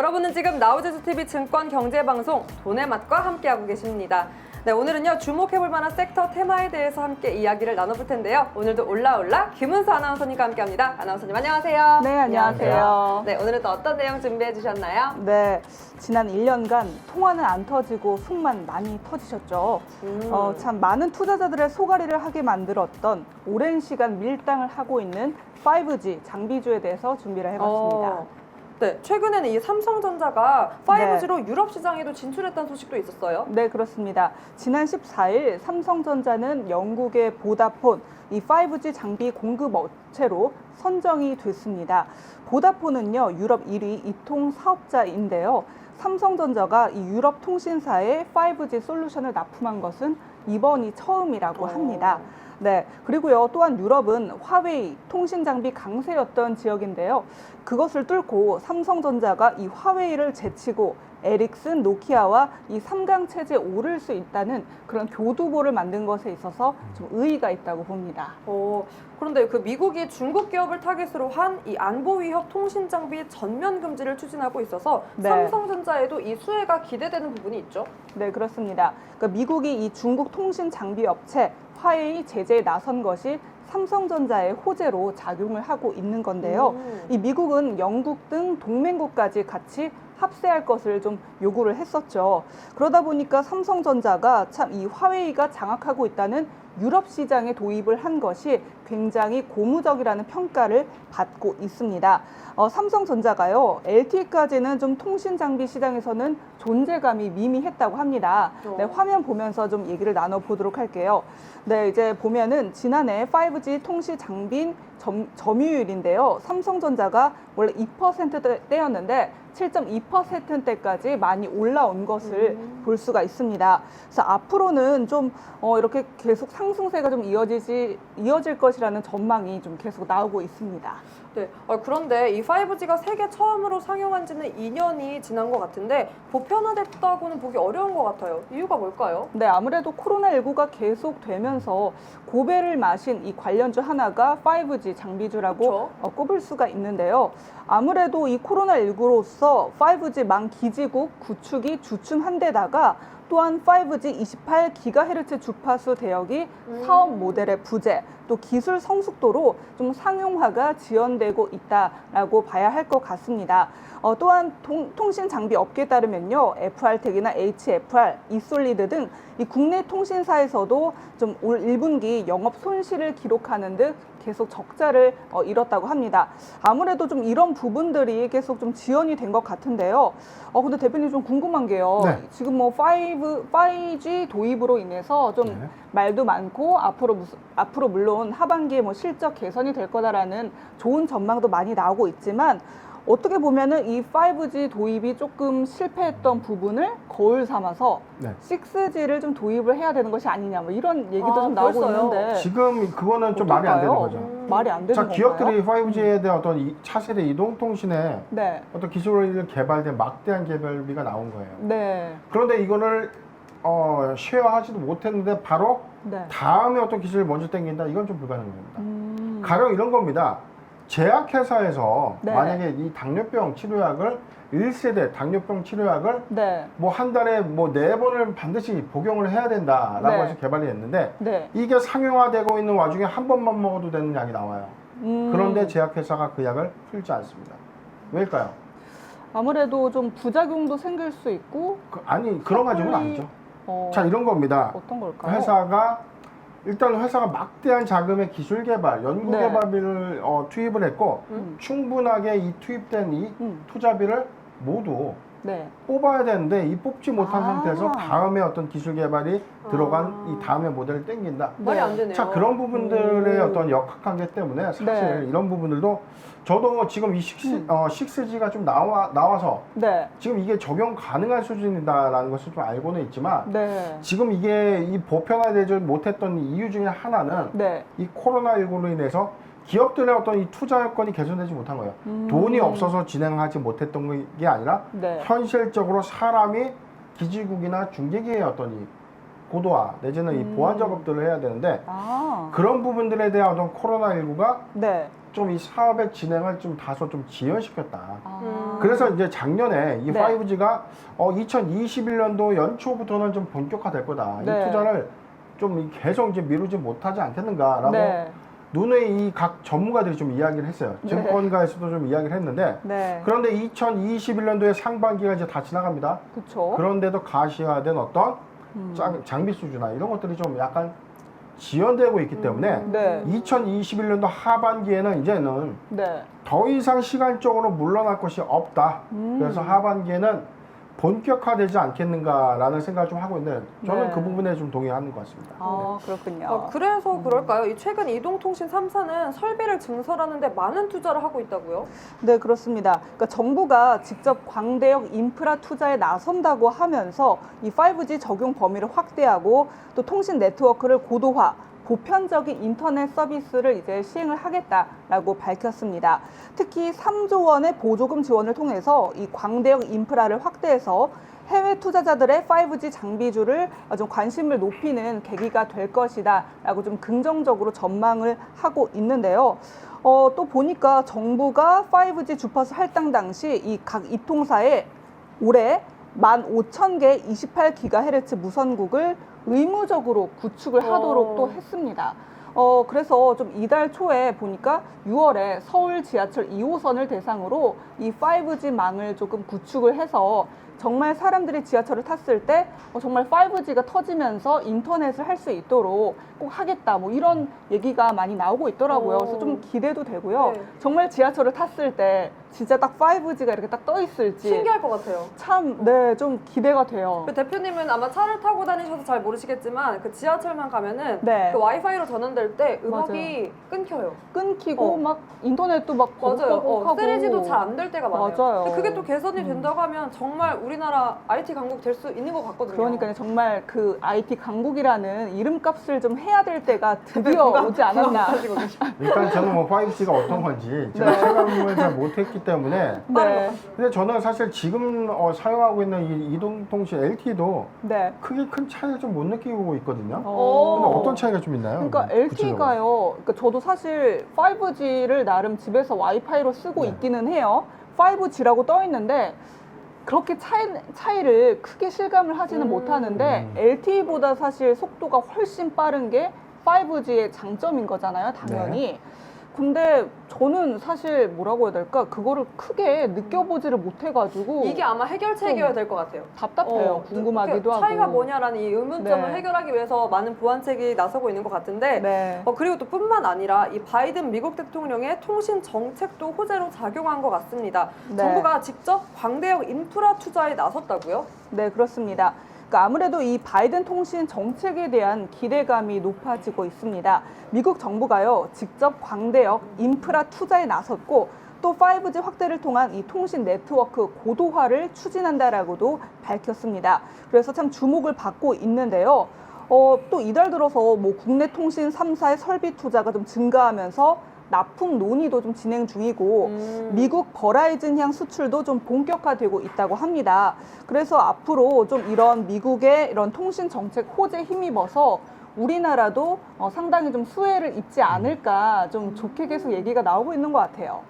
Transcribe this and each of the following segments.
여러분은 지금 나우제주TV 증권경제방송 돈의 맛과 함께하고 계십니다. 네, 오늘은요 주목해볼 만한 섹터 테마에 대해서 함께 이야기를 나눠볼 텐데요. 오늘도 올라올라 김은수 아나운서님과 함께합니다. 아나운서님 안녕하세요. 네, 안녕하세요. 네, 오늘은 또 어떤 내용 준비해 주셨나요? 네, 지난 1년간 통화는 안 터지고 속만 많이 터지셨죠. 참 많은 투자자들의 소가리를 하게 만들었던 오랜 시간 밀당을 하고 있는 5G 장비주에 대해서 준비를 해봤습니다. 네, 최근에는 이 삼성전자가 5G로 유럽 시장에도 진출했다는 소식도 있었어요. 네, 그렇습니다. 지난 14일 삼성전자는 영국의 보다폰, 이 5G 장비 공급 업체로 선정이 됐습니다. 보다폰은요, 유럽 1위 이통 사업자인데요. 삼성전자가 이 유럽 통신사에 5G 솔루션을 납품한 것은 이번이 처음이라고 합니다. 네, 그리고요, 또한 유럽은 화웨이 통신 장비 강세였던 지역인데요. 그것을 뚫고 삼성전자가 이 화웨이를 제치고 에릭슨, 노키아와 이 3강 체제에 오를 수 있다는 그런 교두보를 만든 것에 있어서 좀 의의가 있다고 봅니다. 그런데 그 미국이 중국 기업을 타깃으로 한 이 안보 위협 통신 장비 전면 금지를 추진하고 있어서 네. 삼성전자에도 이 수혜가 기대되는 부분이 있죠. 네, 그렇습니다. 그러니까 미국이 이 중국 통신 장비 업체 화웨이 제재에 나선 것이 삼성전자의 호재로 작용을 하고 있는 건데요. 이 미국은 영국 등 동맹국까지 같이 합세할 것을 좀 요구를 했었죠. 그러다 보니까 삼성전자가 참 이 화웨이가 장악하고 있다는 유럽 시장에 도입을 한 것이 굉장히 고무적이라는 평가를 받고 있습니다. 삼성전자가요, LTE까지는 좀 통신 장비 시장에서는 존재감이 미미했다고 합니다. 네, 화면 보면서 좀 얘기를 나눠보도록 할게요. 네, 이제 보면은 지난해 5G 통신 장비 점유율인데요. 삼성전자가 원래 2%대였는데 7.2%대까지 많이 올라온 것을 볼 수가 있습니다. 그래서 앞으로는 좀 이렇게 계속 상승세가 좀 이어질 것이라는 전망이 좀 계속 나오고 있습니다. 네, 그런데 이 5G가 세계 처음으로 상용한 지는 2년이 지난 것 같은데 보편화됐다고는 보기 어려운 것 같아요. 이유가 뭘까요? 네, 아무래도 코로나19가 계속되면서 고배를 마신 이 관련주 하나가 5G 장비주라고 꼽을 수가 있는데요. 아무래도 이 코로나19로서 5G 망 기지국 구축이 주춤한 데다가 또한 5G 28GHz 주파수 대역이 사업 모델의 부재, 또 기술 성숙도로 좀 상용화가 지연되고 있다라고 봐야 할 것 같습니다. 또한 통신 장비 업계에 따르면요, FR텍이나 HFR, 이솔리드 등 이 국내 통신사에서도 좀 올 1분기 영업 손실을 기록하는 듯 계속 적자를 이뤘다고 합니다. 아무래도 좀 이런 부분들이 계속 좀 지연이 된 것 같은데요. 근데 대표님 좀 궁금한 게요. 네. 지금 뭐 5G 도입으로 인해서 좀 말도 많고 앞으로 물론 하반기에 뭐 실적 개선이 될 거다라는 좋은 전망도 많이 나오고 있지만 어떻게 보면은 이 5G 도입이 조금 실패했던 부분을 거울 삼아서 6G를 좀 도입을 해야 되는 것이 아니냐 뭐 이런 얘기도 좀 나오고 벌써요? 있는데 지금 그거는 좀 말이 안 되는 거죠. 말이 안 되는 자, 건가요? 기업들이 5G에 대한 어떤 차세대 이동통신에 네. 어떤 기술을 개발된 막대한 개발비가 나온 거예요. 네. 그런데 이거를 쉐어하지도 못했는데 바로 네. 다음에 어떤 기술을 먼저 땡긴다, 이건 좀 불가능합니다. 가령 이런 겁니다. 제약회사에서 만약에 이 당뇨병 치료약을 1세대 당뇨병 치료약을 뭐 한 달에 뭐 4번을 반드시 복용을 해야 된다라고 해서 개발이 됐는데 이게 상용화되고 있는 와중에 한 번만 먹어도 되는 약이 나와요. 그런데 제약회사가 그 약을 풀지 않습니다. 왜일까요? 아무래도 좀 부작용도 생길 수 있고 그런 가지고는 아니죠. 자, 이런 겁니다. 어떤 걸까요? 일단 회사가 막대한 자금의 기술 개발, 연구 개발비를 투입을 했고 충분하게 이 투입된 이 투자비를 모두 뽑아야 되는데 이 뽑지 못한 상태에서 다음에 어떤 기술 개발이 들어간 이 다음의 모델을 땡긴다. 말이 안 되네요. 자, 그런 부분들의 어떤 역학관계 때문에 사실 이런 부분들도 저도 지금 이 6G가 좀 나와서 지금 이게 적용 가능한 수준이다라는 것을 좀 알고는 있지만 지금 이게 이 보편화되지 못했던 이유 중에 하나는 이 코로나19로 인해서 기업들의 어떤 이 투자 여건이 개선되지 못한 거예요. 돈이 없어서 진행하지 못했던 게 아니라 현실적으로 사람이 기지국이나 중계기의 어떤 이 고도화 내지는 이 보안 작업들을 해야 되는데 그런 부분들에 대한 어떤 코로나19가 좀 이 사업의 진행을 좀 다소 좀 지연시켰다. 그래서 이제 작년에 이 네. 5G가 2021년도 연초부터는 좀 본격화될 거다. 네. 이 투자를 좀 계속 이제 미루지 못하지 않겠는가라고 네. 눈에 이 각 전문가들이 좀 이야기를 했어요. 네. 증권가에서도 좀 이야기를 했는데 네. 그런데 2021년도에 상반기가 이제 다 지나갑니다. 그렇죠. 그런데도 가시화된 어떤 장비 수주나 이런 것들이 좀 약간 지연되고 있기 때문에 네. 2021년도 하반기에는 이제는 네. 더 이상 시간적으로 물러날 것이 없다. 그래서 하반기에는 본격화되지 않겠는가라는 생각을 좀 하고 있는데 저는 네. 그 부분에 좀 동의하는 것 같습니다. 아, 그렇군요. 그래서 그럴까요? 이 최근 이동통신 3사는 설비를 증설하는데 많은 투자를 하고 있다고요? 네, 그렇습니다. 그러니까 정부가 직접 광대역 인프라 투자에 나선다고 하면서 이 5G 적용 범위를 확대하고 또 통신 네트워크를 고도화, 보편적인 인터넷 서비스를 이제 시행을 하겠다라고 밝혔습니다. 특히 3조 원의 보조금 지원을 통해서 이 광대역 인프라를 확대해서 해외 투자자들의 5G 장비주를 좀 관심을 높이는 계기가 될 것이다라고 좀 긍정적으로 전망을 하고 있는데요. 또 보니까 정부가 5G 주파수 할당 당시 이 각 입통사에 올해 15,000개 28GHz 무선국을 의무적으로 구축을 하도록 또 했습니다. 그래서 좀 이달 초에 보니까 6월에 서울 지하철 2호선을 대상으로 이 5G 망을 조금 구축을 해서 정말 사람들이 지하철을 탔을 때 정말 5G가 터지면서 인터넷을 할 수 있도록 꼭 하겠다 뭐 이런 얘기가 많이 나오고 있더라고요. 그래서 좀 기대도 되고요. 네. 정말 지하철을 탔을 때 진짜 딱 5G가 이렇게 딱 떠 있을지 신기할 것 같아요. 참, 네, 좀 기대가 돼요. 그 대표님은 아마 차를 타고 다니셔서 잘 모르시겠지만 그 지하철만 가면은 네. 그 와이파이로 전환될 때 음악이 끊겨요. 끊기고 어. 막 인터넷도 막 맞아요. 버벅버벅하고 3G도 잘 안 될 때가 많아요. 맞아요. 근데 그게 또 개선이 된다고 하면 정말 우리나라 IT 강국 될 수 있는 것 같거든요. 그러니까 정말 그 IT 강국이라는 이름값을 좀 해야 될 때가 드디어 오지 않았나. 일단 저는 뭐 5G가 어떤 건지 제가 네. 체감을 잘 못했기 때문에 네. 근데 저는 사실 지금 사용하고 있는 이 이동통신 LTE도 네. 크게 큰 차이를 좀 못 느끼고 있거든요. 어. 근데 어떤 차이가 좀 있나요? 그러니까 LTE가요. 그러니까 저도 사실 5G를 나름 집에서 와이파이로 쓰고 네. 있기는 해요. 5G라고 떠 있는데 그렇게 차이를 크게 실감을 하지는 못하는데 LTE보다 사실 속도가 훨씬 빠른 게 5G의 장점인 거잖아요, 당연히. 근데 저는 사실 뭐라고 해야 될까? 그거를 크게 느껴보지를 못해가지고 이게 아마 해결책이어야 될 것 같아요. 답답해요. 궁금하기도 하고. 차이가 뭐냐라는 이 의문점을 네. 해결하기 위해서 많은 보완책이 나서고 있는 것 같은데 네. 그리고 또 뿐만 아니라 이 바이든 미국 대통령의 통신 정책도 호재로 작용한 것 같습니다. 네. 정부가 직접 광대역 인프라 투자에 나섰다고요? 네, 그렇습니다. 그러니까 아무래도 이 바이든 통신 정책에 대한 기대감이 높아지고 있습니다. 미국 정부가요, 직접 광대역 인프라 투자에 나섰고 또 5G 확대를 통한 이 통신 네트워크 고도화를 추진한다라고도 밝혔습니다. 그래서 참 주목을 받고 있는데요. 또 이달 들어서 뭐 국내 통신 3사의 설비 투자가 좀 증가하면서 납품 논의도 좀 진행 중이고 미국 버라이즌향 수출도 좀 본격화되고 있다고 합니다. 그래서 앞으로 좀 이런 미국의 이런 통신 정책 호재에 힘입어서 우리나라도 상당히 좀 수혜를 입지 않을까 좀 좋게 계속 얘기가 나오고 있는 것 같아요.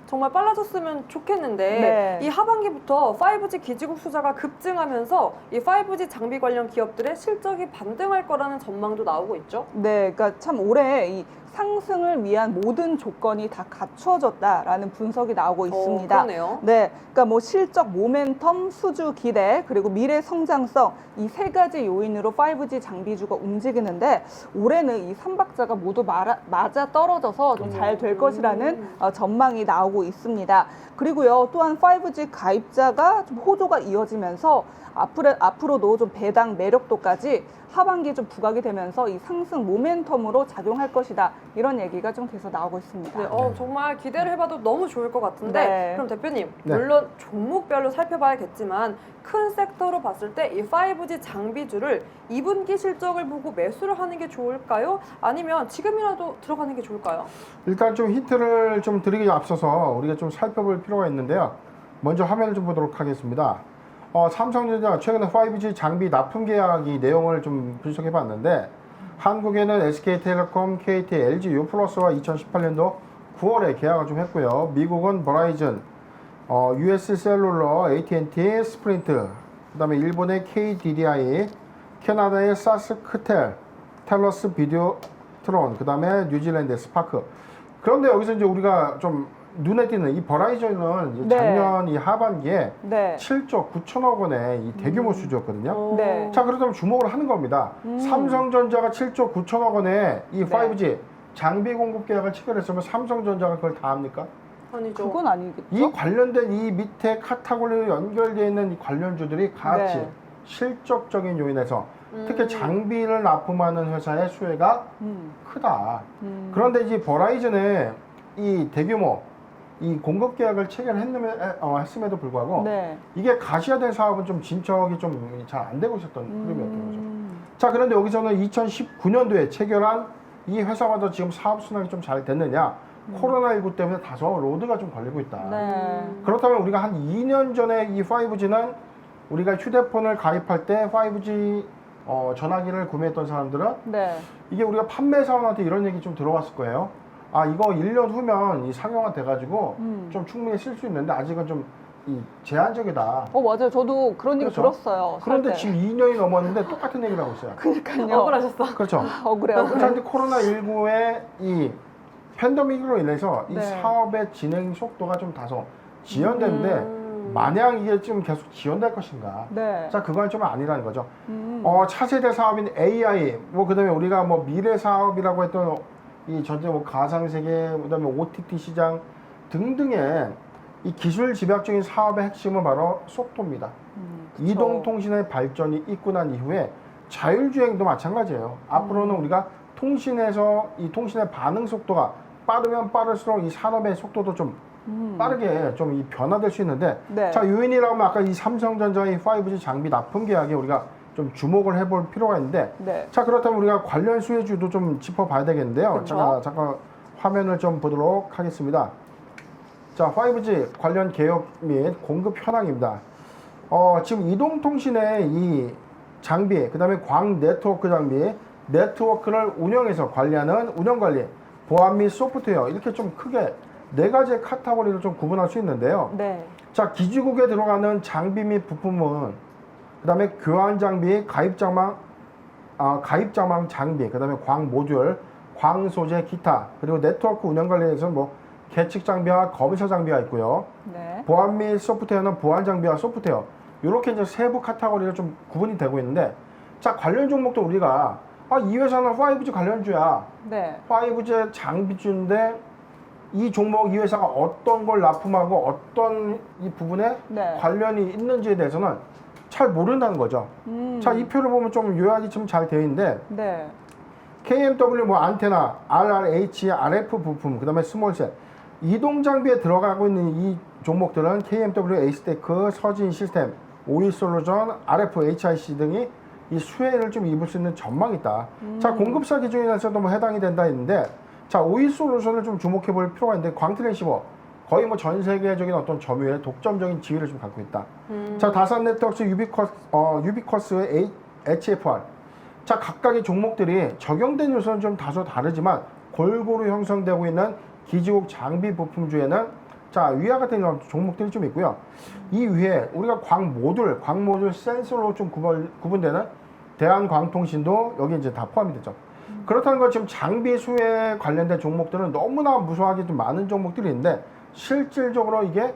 정말 빨라졌으면 좋겠는데 네. 이 하반기부터 5G 기지국 투자가 급증하면서 이 5G 장비 관련 기업들의 실적이 반등할 거라는 전망도 나오고 있죠. 네, 그러니까 참 올해 이 상승을 위한 모든 조건이 다 갖추어졌다라는 분석이 나오고 있습니다. 그러네요. 네, 그러니까 뭐 실적, 모멘텀, 수주 기대, 그리고 미래 성장성 이 세 가지 요인으로 5G 장비주가 움직이는데 올해는 이 3박자가 모두 맞아 떨어져서 좀 잘 될 것이라는 전망이 나오고 있습니다. 그리고요, 또한 5G 가입자가 좀 호조가 이어지면서 앞으로도 좀 배당 매력도까지 하반기에 좀 부각이 되면서 이 상승 모멘텀으로 작용할 것이다. 이런 얘기가 좀 계속 나오고 있습니다. 네, 정말 기대를 해봐도 너무 좋을 것 같은데 네. 그럼 대표님 네. 물론 종목별로 살펴봐야겠지만 큰 섹터로 봤을 때 이 5G 장비주를 2분기 실적을 보고 매수를 하는 게 좋을까요? 아니면 지금이라도 들어가는 게 좋을까요? 일단 좀 힌트를 좀 드리기 앞서서 우리가 좀 살펴볼 필요가 있는데요. 먼저 화면을 좀 보도록 하겠습니다. 삼성전자 최근에 5G 장비 납품 계약이 내용을 좀 분석해 봤는데 한국에는 SK텔레콤, KT, LG U+와 2018년도 9월에 계약을 좀 했고요. 미국은 버라이즌, US 셀룰러, AT&T, 스프린트, 그다음에 일본의 KDDI, 캐나다의 사스크텔, 텔러스 비디오트론, 그다음에 뉴질랜드의 스파크. 그런데 여기서 이제 우리가 좀 눈에 띄는 이 버라이즌은 네. 작년 이 하반기에 네. 7조 9천억 원의 이 대규모 수주였거든요. 네. 자, 그렇다면 주목을 하는 겁니다. 삼성전자가 7조 9천억 원의 이 5G 장비 공급 계약을 체결했으면 삼성전자가 그걸 다 합니까? 아니죠. 그건 아니겠죠? 이 관련된 이 밑에 카테고리로 연결되어 있는 이 관련주들이 같이 네. 실적적인 요인에서 특히 장비를 납품하는 회사의 수혜가 크다. 그런데 이제 버라이즌의 이 대규모 이 공급 계약을 체결했음에도 불구하고 네. 이게 가시화된 사업은 좀 진척이 좀 잘 안 되고 있었던 흐름이었던 거죠. 자, 그런데 여기서는 2019년도에 체결한 이 회사마다 지금 사업 순환이 좀 잘 됐느냐? 코로나19 때문에 다소 로드가 좀 걸리고 있다. 네. 그렇다면 우리가 한 2년 전에 이 5G는 우리가 휴대폰을 가입할 때 5G 전화기를 구매했던 사람들은 네. 이게 우리가 판매사원한테 이런 얘기 좀 들어봤을 거예요. 아, 이거 1년 후면 이 상용화 돼가지고 좀 충분히 쓸 수 있는데 아직은 좀 이 제한적이다. 맞아요. 저도 그런 얘기 그렇죠. 들었어요. 그런데 살 때. 지금 2년이 넘었는데 똑같은 얘기를 하고 있어요. 그러니까요. 억울하셨어. 그렇죠. 억울해요. 자, 근데 코로나19의 이 팬데믹으로 인해서 이 네. 사업의 진행 속도가 좀 다소 지연되는데 마냥 이게 좀 계속 지연될 것인가? 네. 자, 그건 좀 아니라는 거죠. 차세대 사업인 AI, 뭐 그다음에 우리가 뭐 미래 사업이라고 했던 이 전체 뭐 가상세계, 그다음에 OTT 시장 등등의 이 기술 집약적인 사업의 핵심은 바로 속도입니다. 그쵸. 이동통신의 발전이 있고 난 이후에 자율주행도 마찬가지예요. 앞으로는 우리가 통신에서 이 통신의 반응 속도가 빠르면 빠를수록 이 산업의 속도도 좀 빠르게 좀 이 변화될 수 있는데 네. 자, 요인이라면 아까 이 삼성전자의 5G 장비 납품 계약에 우리가 좀 주목을 해볼 필요가 있는데 네. 자, 그렇다면 우리가 관련 수혜주도 좀 짚어봐야 되겠는데요. 그쵸? 잠깐 화면을 좀 보도록 하겠습니다. 자, 5G 관련 개혁 및 공급 현황입니다. 지금 이동통신의 이 장비, 그 다음에 광 네트워크 장비, 네트워크를 운영해서 관리하는 운영관리, 보안 및 소프트웨어 이렇게 좀 크게 네 가지의 카테고리를 좀 구분할 수 있는데요. 네. 자, 기지국에 들어가는 장비 및 부품은 그 다음에 교환 장비, 가입자망 장비, 그 다음에 광 모듈, 광 소재, 기타, 그리고 네트워크 운영 관리에서는 뭐 계측 장비와 검사 장비가 있고요. 네. 보안 및 소프트웨어는 보안 장비와 소프트웨어 이렇게 이제 세부 카테고리로 좀 구분이 되고 있는데 자, 관련 종목도 우리가 이 회사는 5G 관련주야. 네. 5G 장비주인데 이 종목 이 회사가 어떤 걸 납품하고 어떤 이 부분에 네. 관련이 있는지에 대해서는 잘 모른다는 거죠. 자, 이 표를 보면 좀 요약이 좀 잘 되어 있는데 네. KMW 뭐 안테나, RRH, RF 부품, 그 다음에 스몰셀 이동 장비에 들어가고 있는 이 종목들은 KMW, 에이스테크, 서진 시스템, 오이솔루션, RF, HIC 등이 이 수혜를 좀 입을 수 있는 전망이 있다. 자, 공급사 기준에서도 뭐 해당이 된다 했는데 자, 오이솔루션을 좀 주목해 볼 필요가 있는데 광트랜시버 거의 뭐 전 세계적인 어떤 점유율의 독점적인 지위를 좀 갖고 있다. 자, 다산 네트워크스, 유비쿼스, HFR 자, 각각의 종목들이 적용된 요소는 좀 다소 다르지만 골고루 형성되고 있는 기지국 장비 부품주에는 자, 위와 같은 이런 종목들이 좀 있고요. 이 위에 우리가 광 모듈 센서로 좀 구분되는 대한광통신도 여기 이제 다 포함이 되죠. 그렇다는 건 지금 장비 수에 관련된 종목들은 너무나 무수하게 좀 많은 종목들이 있는데 실질적으로 이게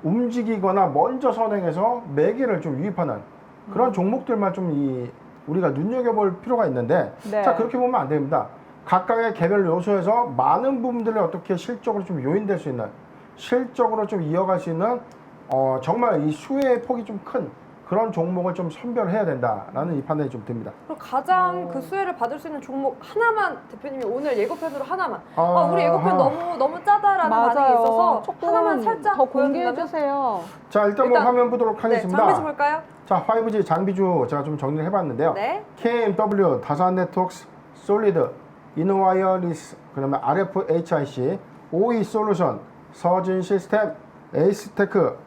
움직이거나 먼저 선행해서 매개를 좀 유입하는 그런 종목들만 좀 우리가 눈여겨볼 필요가 있는데 네. 자, 그렇게 보면 안 됩니다. 각각의 개별 요소에서 많은 부분들이 어떻게 실적으로 좀 요인될 수 있는 실적으로 좀 이어갈 수 있는 정말 이 수혜의 폭이 좀 큰 그런 종목을 좀 선별해야 된다라는 이 판단이 좀 듭니다. 그럼 가장 그 수혜를 받을 수 있는 종목 하나만 대표님이 오늘 예고편으로 하나만. 아, 우리 예고편 너무 짜다라는 반응이 있어서 조금 하나만 살짝 더 공개해 보여준다면? 주세요. 자, 일단 뭐 화면 보도록 하겠습니다. 네, 장비 좀 볼까요? 자, 5G 장비주 제가 좀 정리를 해봤는데요. 네. KMW, 다산 네트워크스, 솔리드, 이노와이어리스, 그다음에 RF, HIC, OE 솔루션, 서진 시스템, 에이스테크.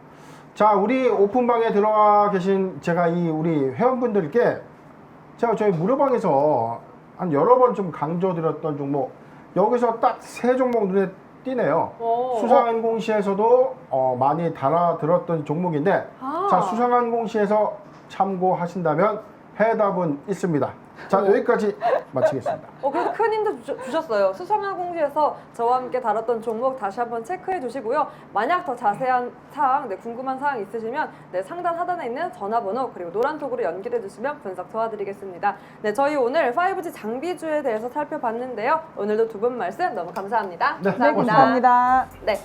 자, 우리 오픈방에 들어가 계신 제가 우리 회원분들께 제가 저희 무료방에서 한 여러 번 좀 강조드렸던 종목 여기서 딱 세 종목 눈에 뛰네요. 오. 수상항공시에서도 많이 달아들었던 종목인데 아. 자, 수상항공시에서 참고하신다면 해답은 있습니다. 자, 여기까지 마치겠습니다. 그래서 큰 힌트 주셨어요. 수상항공시에서 저와 함께 다뤘던 종목 다시 한번 체크해 주시고요. 만약 더 자세한 사항, 궁금한 사항 있으시면 상단 하단에 있는 전화번호 그리고 노란톡으로 연결해 주시면 분석 도와드리겠습니다. 네, 저희 오늘 5G 장비주에 대해서 살펴봤는데요. 오늘도 두 분 말씀 너무 감사합니다. 네, 감사합니다. 네.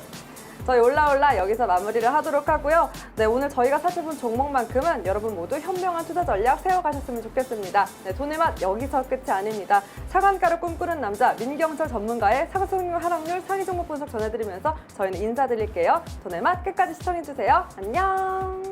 저희 올라올라 여기서 마무리를 하도록 하고요. 네, 오늘 저희가 살펴본 종목만큼은 여러분 모두 현명한 투자 전략 세워가셨으면 좋겠습니다. 네, 돈의 맛 여기서 끝이 아닙니다. 차관가를 꿈꾸는 남자 민경철 전문가의 상승률 하락률 상위 종목 분석 전해드리면서 저희는 인사드릴게요. 돈의 맛 끝까지 시청해주세요. 안녕.